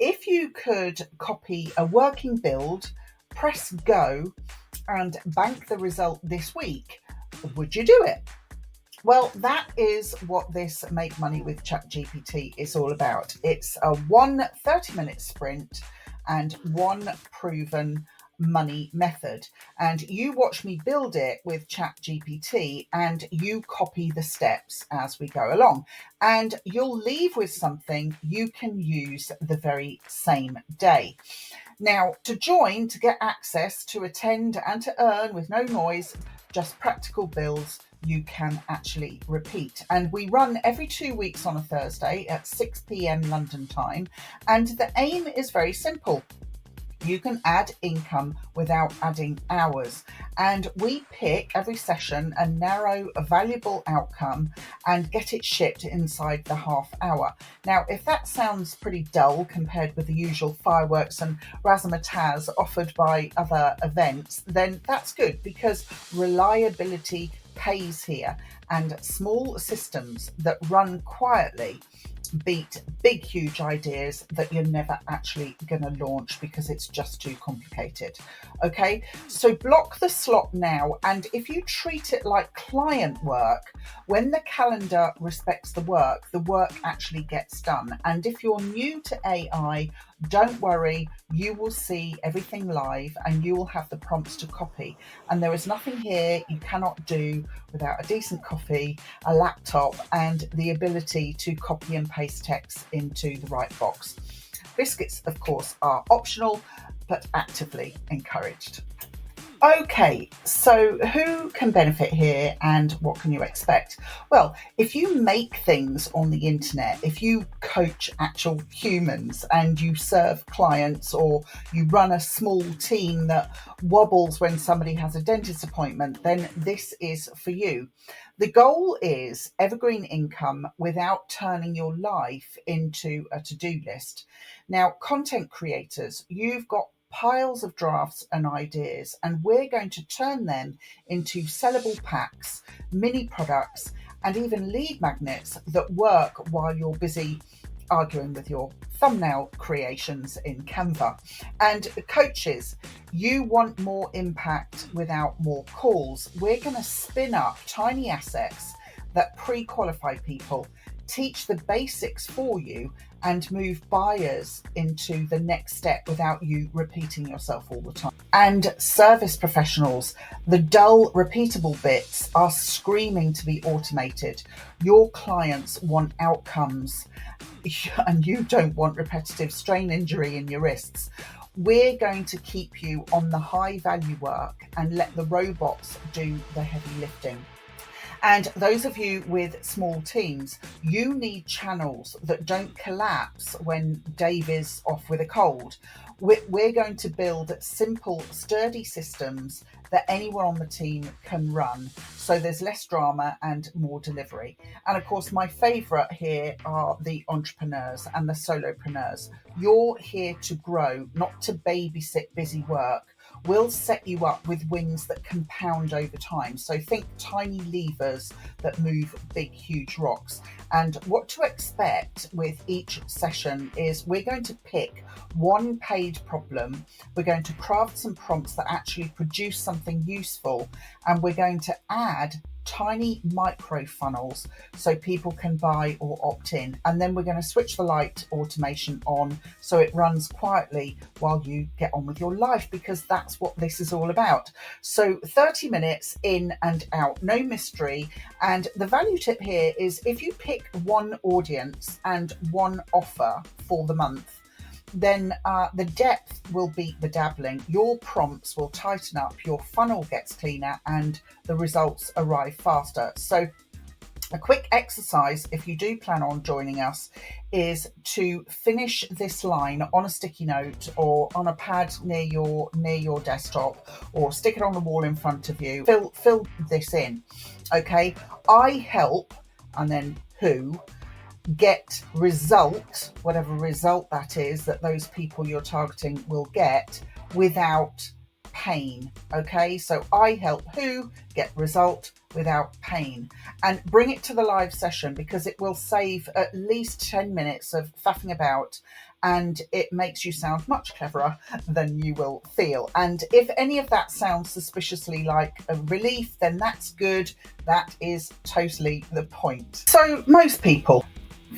if you could copy a working build, press go, and bank the result this week, would you do it? Well, that is what this Make Money with ChatGPT is all about. It's a 30-minute sprint and one proven money method. And you watch me build it with ChatGPT and you copy the steps as we go along. And you'll leave with something you can use the very same day. Now, to join, to get access, to attend and to earn with no noise, just practical builds you can actually repeat. And we run every 2 weeks on a Thursday at 6 p.m. London time. And the aim is very simple. You can add income without adding hours. And we pick every session a narrow, valuable outcome and get it shipped inside the half hour. Now, if that sounds pretty dull compared with the usual fireworks and razzmatazz offered by other events, then that's good, because reliability pays here, and small systems that run quietly beat big, huge ideas that you're never actually going to launch because it's just too complicated. Okay, so block the slot now. And if you treat it like client work, when the calendar respects the work actually gets done. And if you're new to AI, don't worry, you will see everything live and you will have the prompts to copy. And there is nothing here you cannot do without a decent coffee, a laptop, and the ability to copy and paste text into the right box. Biscuits, of course, are optional, but actively encouraged. Okay, so who can benefit here and what can you expect? Well, if you make things on the internet, if you coach actual humans and you serve clients, or you run a small team that wobbles when somebody has a dentist appointment, then this is for you. The goal is evergreen income without turning your life into a to-do list. Now, content creators, you've got piles of drafts and ideas, and we're going to turn them into sellable packs, mini products, and even lead magnets that work while you're busy arguing with your thumbnail creations in Canva. And coaches, you want more impact without more calls. We're going to spin up tiny assets that pre-qualify people, teach the basics for you, and move buyers into the next step without you repeating yourself all the time. And service professionals, the dull, repeatable bits are screaming to be automated. Your clients want outcomes and you don't want repetitive strain injury in your wrists. We're going to keep you on the high value work and let the robots do the heavy lifting. And those of you with small teams, you need channels that don't collapse when Dave is off with a cold. We're going to build simple, sturdy systems that anyone on the team can run, so there's less drama and more delivery. And of course, my favourite here are the entrepreneurs and the solopreneurs. You're here to grow, not to babysit busy work. We'll set you up with wings that compound over time. So think tiny levers that move big, huge rocks. And what to expect with each session is we're going to pick one paid problem. We're going to craft some prompts that actually produce something useful. And we're going to add tiny micro funnels so people can buy or opt in. And then we're going to switch the light automation on so it runs quietly while you get on with your life, because that's what this is all about. So 30 minutes in and out, no mystery. And the value tip here is if you pick one audience and one offer for the month, then the depth will beat the dabbling. Your prompts will tighten up, your funnel gets cleaner, and the results arrive faster. So a quick exercise, if you do plan on joining us, is to finish this line on a sticky note or on a pad near your desktop, or stick it on the wall in front of you. Fill this in. Okay, I help, and then who, get result, whatever result that is that those people you're targeting will get, without pain. Okay, so I help who get result without pain, and bring it to the live session, because it will save at least 10 minutes of faffing about and it makes you sound much cleverer than you will feel. And if any of that sounds suspiciously like a relief, then that's good. That is totally the point. So most people,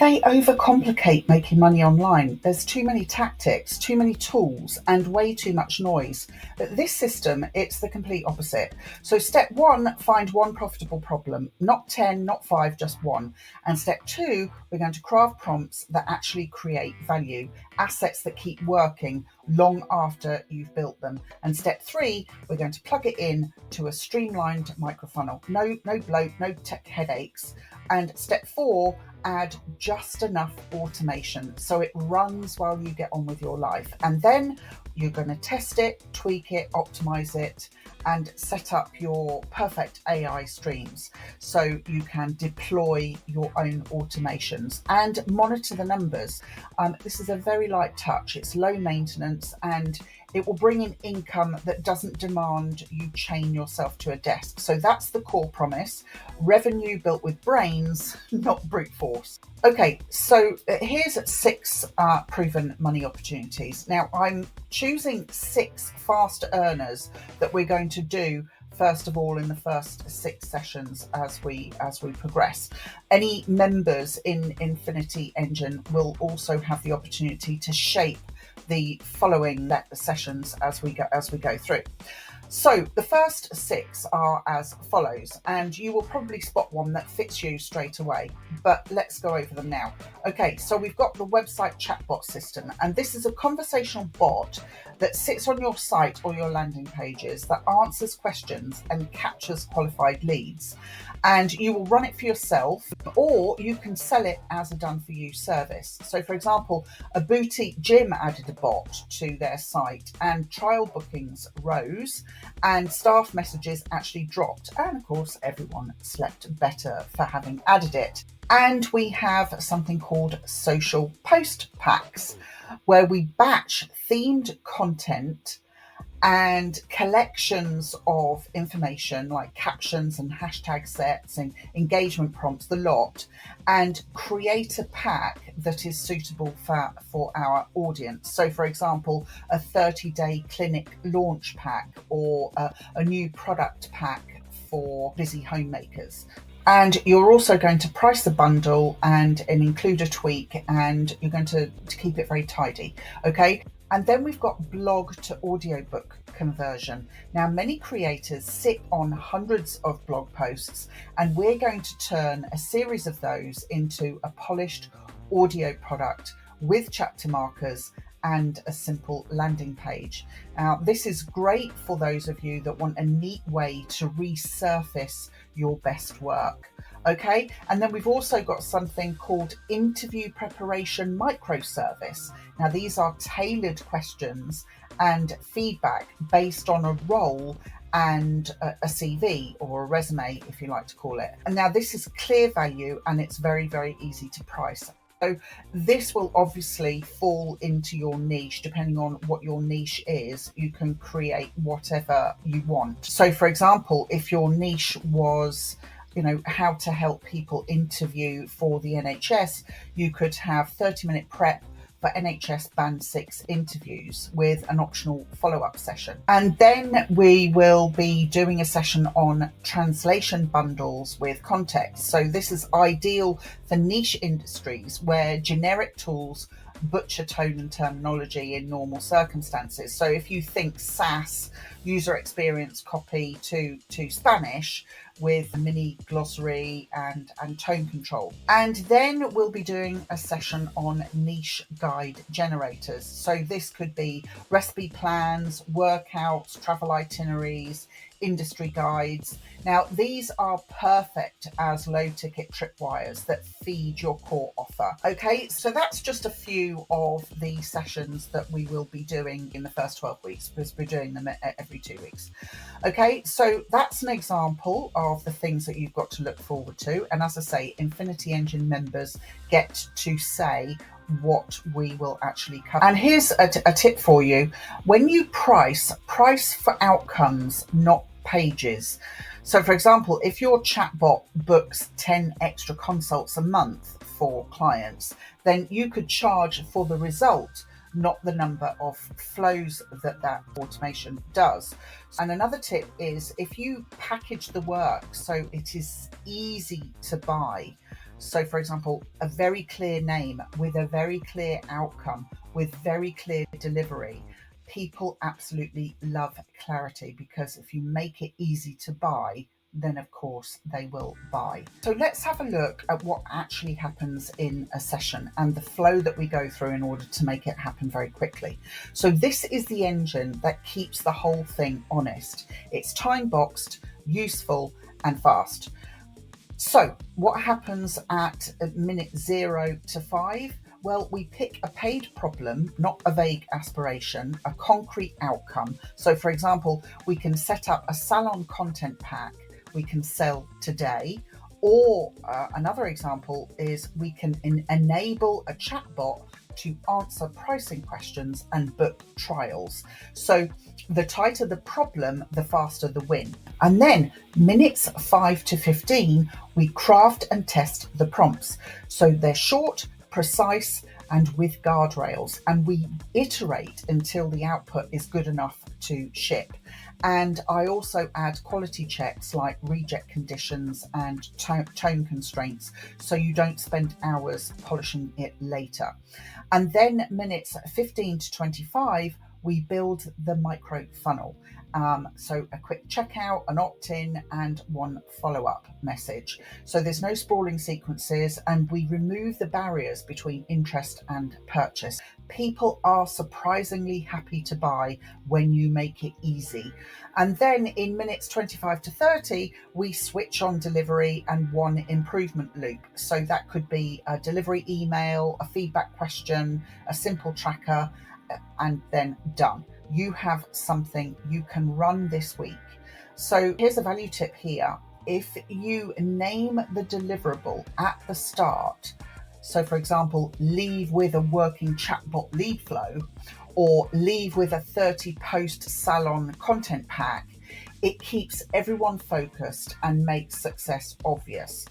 they overcomplicate making money online. There's too many tactics, too many tools, and way too much noise. But this system, it's the complete opposite. So step one, find one profitable problem, not 10, not 5, just one. And step two, we're going to craft prompts that actually create value, assets that keep working long after you've built them. And step three, we're going to plug it in to a streamlined microfunnel. No bloat, no tech headaches. And step four, add just enough automation so it runs while you get on with your life. And then you're going to test it, tweak it, optimize it, and set up your perfect AI streams so you can deploy your own automations and monitor the numbers. This is a very light touch. It's low maintenance, and it will bring in income that doesn't demand you chain yourself to a desk. So that's the core promise. Revenue built with brains, not brute force. Okay, so here's 6 proven money opportunities. Now, I'm choosing 6 fast earners that we're going to do first of all in the first 6 sessions as we progress. Any members in Infinity Engine will also have the opportunity to shape the following sessions as we go through. So the first 6 are as follows, and you will probably spot one that fits you straight away, but let's go over them now. Okay, so we've got the website chatbot system, and this is a conversational bot that sits on your site or your landing pages that answers questions and captures qualified leads. And you will run it for yourself, or you can sell it as a done-for-you service. So for example, a boutique gym added a bot to their site and trial bookings rose and staff messages actually dropped. And of course, everyone slept better for having added it. And we have something called social post packs, where we batch themed content and collections of information like captions and hashtag sets and engagement prompts, the lot, and create a pack that is suitable for our audience. So for example, a 30-day clinic launch pack, or a new product pack for busy homemakers. And you're also going to price the bundle and include a tweak, and you're going to keep it very tidy. Okay. And then we've got blog to audiobook conversion. Now, many creators sit on hundreds of blog posts, and we're going to turn a series of those into a polished audio product with chapter markers and a simple landing page. Now, this is great for those of you that want a neat way to resurface your best work. Okay, and then we've also got something called interview preparation microservice. Now, these are tailored questions and feedback based on a role and a CV, or a resume, if you like to call it. And now this is clear value, and it's very, very easy to price. So this will obviously fall into your niche. Depending on what your niche is, you can create whatever you want. So for example, if your niche was, how to help people interview for the NHS, you could have 30-minute prep for NHS Band 6 interviews with an optional follow-up session. And then we will be doing a session on translation bundles with context. So this is ideal for niche industries where generic tools butcher tone and terminology in normal circumstances. So if you think SaaS, user experience copy to Spanish, with a mini glossary and tone control. And then we'll be doing a session on niche guide generators. So this could be recipe plans, workouts, travel itineraries, industry guides. Now, these are perfect as low ticket tripwires that feed your core offer. Okay, so that's just a few of the sessions that we will be doing in the first 12 weeks, because we're doing them every 2 weeks. Okay, so that's an example of the things that you've got to look forward to. And as I say, Infinity Engine members get to say what we will actually cover. And here's a tip for you. When you price for outcomes, not pages. So for example, if your chatbot books 10 extra consults a month for clients, then you could charge for the result, not the number of flows that automation does. And another tip is, if you package the work so it is easy to buy, so for example, a very clear name with a very clear outcome, with very clear delivery, people absolutely love clarity, because if you make it easy to buy, then of course they will buy. So let's have a look at what actually happens in a session and the flow that we go through in order to make it happen very quickly. So this is the engine that keeps the whole thing honest. It's time boxed, useful and fast. So what happens at minute 0 to 5? Well, we pick a paid problem, not a vague aspiration, a concrete outcome. So for example, we can set up a salon content pack we can sell today. Or another example is we can enable a chatbot to answer pricing questions and book trials. So the tighter the problem, the faster the win. And then minutes 5 to 15, we craft and test the prompts. So they're short, precise, and with guardrails, and we iterate until the output is good enough to ship. And I also add quality checks like reject conditions and tone constraints, so you don't spend hours polishing it later. And then minutes 15 to 25, we build the micro funnel. So a quick checkout, an opt-in, and one follow-up message. So there's no sprawling sequences, and we remove the barriers between interest and purchase. People are surprisingly happy to buy when you make it easy. And then in minutes 25 to 30, we switch on delivery and one improvement loop. So that could be a delivery email, a feedback question, a simple tracker, and then done. You have something you can run this week. So here's a value tip here. If you name the deliverable at the start, so for example, leave with a working chatbot lead flow, or leave with a 30 post salon content pack, it keeps everyone focused and makes success obvious.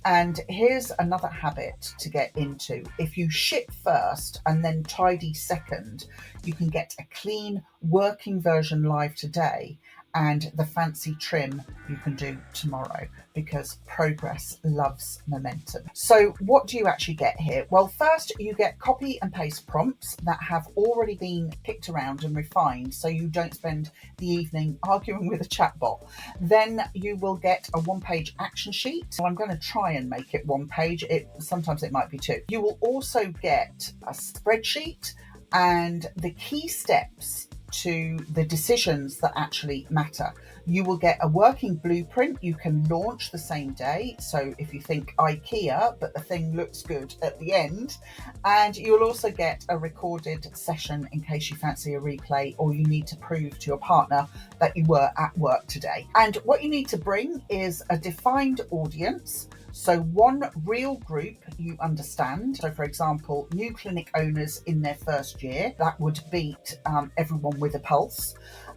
And here's another habit to get into. If you ship first and then tidy second, you can get a clean working version live today and the fancy trim you can do tomorrow, because progress loves momentum. So what do you actually get here? Well, first you get copy and paste prompts that have already been picked around and refined, so you don't spend the evening arguing with a chatbot. Then you will get a one-page action sheet. So I'm going to try and make it one page. Sometimes it might be two. You will also get a spreadsheet and the key steps to the decisions that actually matter. You will get a working blueprint you can launch the same day. So if you think IKEA, but the thing looks good at the end. And you'll also get a recorded session in case you fancy a replay or you need to prove to your partner that you were at work today. And what you need to bring is a defined audience. So one real group you understand. So for example, new clinic owners in their first year, that would beat everyone with a pulse.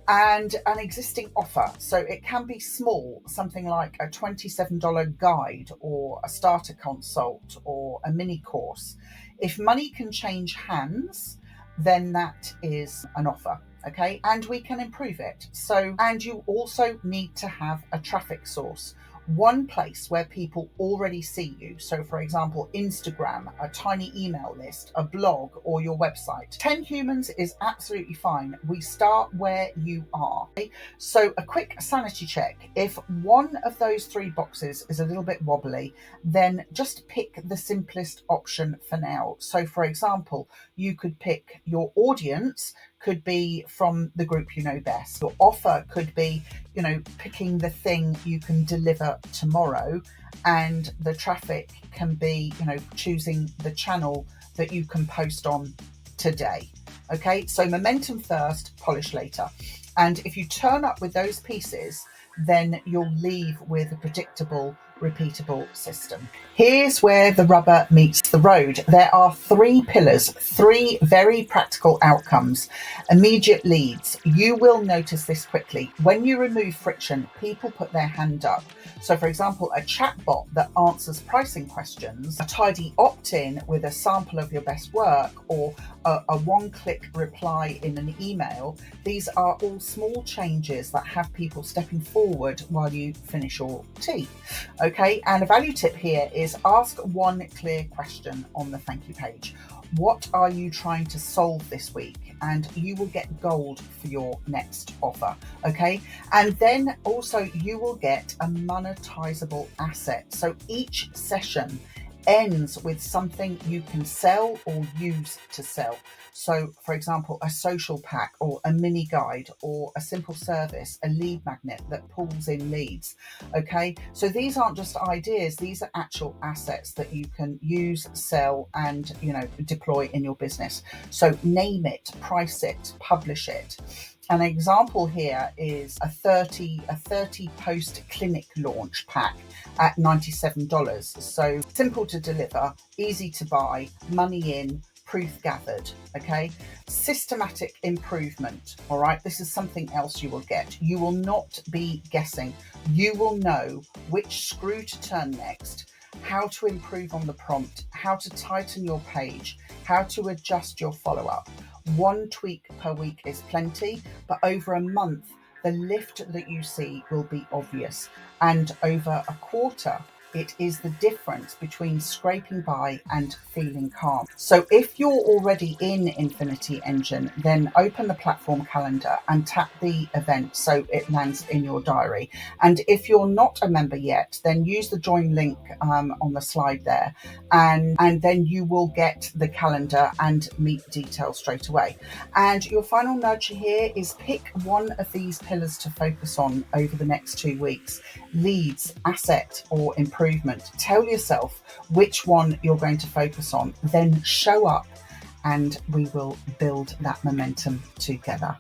And an existing offer. So it can be small, something like a $27 guide or a starter consult or a mini course. If money can change hands, then that is an offer. Okay, and we can improve it. So, and you also need to have a traffic source. One place where people already see you. So for example, Instagram, a tiny email list, a blog, or your website. 10 humans is absolutely fine. We start where you are. Okay? So a quick sanity check. If one of those three boxes is a little bit wobbly, then just pick the simplest option for now. So for example, you could pick your audience could be from the group you know best. Your offer could be, picking the thing you can deliver tomorrow, and the traffic can be, choosing the channel that you can post on today. Okay, so momentum first, polish later. And if you turn up with those pieces, then you'll leave with a predictable repeatable system. Here's where the rubber meets the road. There are 3 pillars, 3 very practical outcomes. Immediate leads. You will notice this quickly. When you remove friction, people put their hand up. So for example, a chatbot that answers pricing questions, a tidy opt-in with a sample of your best work, or a one-click reply in an email. These are all small changes that have people stepping forward while you finish your tea. Okay, and a value tip here is ask one clear question on the thank you page. What are you trying to solve this week? And you will get gold for your next offer. Okay, and then also you will get a monetizable asset. So each session ends with something you can sell or use to sell. So for example, a social pack or a mini guide or a simple service, a lead magnet that pulls in leads. Okay, so these aren't just ideas, these are actual assets that you can use, sell, and deploy in your business. So name it, price it, publish it. An example here is a 30 post clinic launch pack at $97. So simple to deliver, easy to buy, money in, proof gathered. Okay, systematic improvement. All right, this is something else you will get. You will not be guessing. You will know which screw to turn next, how to improve on the prompt, how to tighten your page, how to adjust your follow-up. 1 tweak per week is plenty, but over a month, the lift that you see will be obvious. And over a quarter, it is the difference between scraping by and feeling calm. So if you're already in Infinity Engine, then open the platform calendar and tap the event so it lands in your diary. And if you're not a member yet, then use the join link on the slide there, and then you will get the calendar and meet details straight away. And your final nudge here is pick one of these pillars to focus on over the next 2 weeks. Leads, asset, or improvement. Tell yourself which one you're going to focus on, then show up and we will build that momentum together.